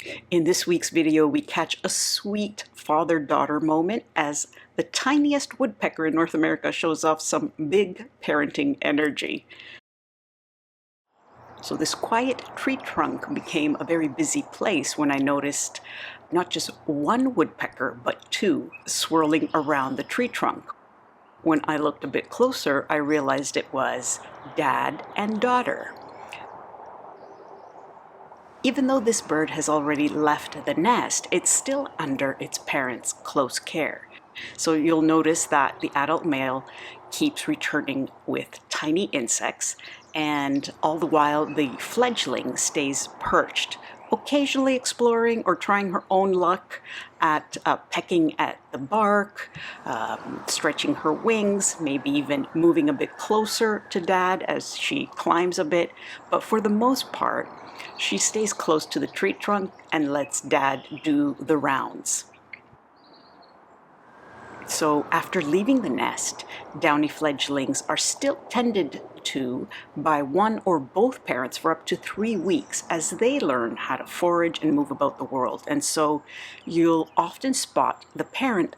In this week's video, we catch a sweet father-daughter moment as the tiniest woodpecker in North America shows off some big parenting energy. So this quiet tree trunk became a very busy place when I noticed not just one woodpecker, but two swirling around the tree trunk. When I looked a bit closer, I realized it was dad and daughter. Even though this bird has already left the nest, it's still under its parents' close care. So you'll notice that the adult male keeps returning with tiny insects, and all the while the fledgling stays perched, occasionally exploring or trying her own luck at pecking at the bark, stretching her wings, maybe even moving a bit closer to dad as she climbs a bit. But for the most part, she stays close to the tree trunk and lets dad do the rounds. So after leaving the nest, downy fledglings are still tended to by one or both parents for up to 3 weeks as they learn how to forage and move about the world. And so you'll often spot the parent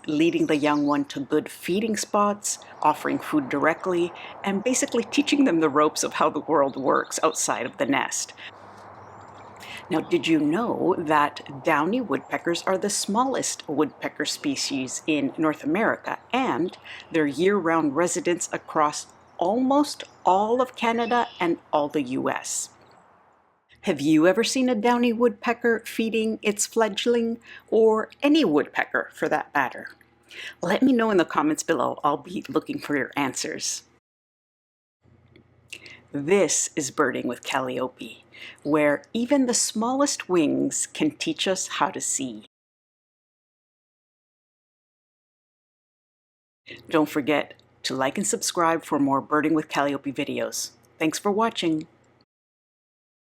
leading the young one to good feeding spots, offering food directly, and basically teaching them the ropes of how the world works outside of the nest. Now, did you know that downy woodpeckers are the smallest woodpecker species in North America, and they're year-round residents across almost all of Canada and all the US? Have you ever seen a downy woodpecker feeding its fledgling, or any woodpecker for that matter? Let me know in the comments below. I'll be looking for your answers. This is birding with Kaliopi, where even the smallest wings can teach us how to see. Don't forget to like and subscribe for more Birding with Kaliopi videos. Thanks for watching.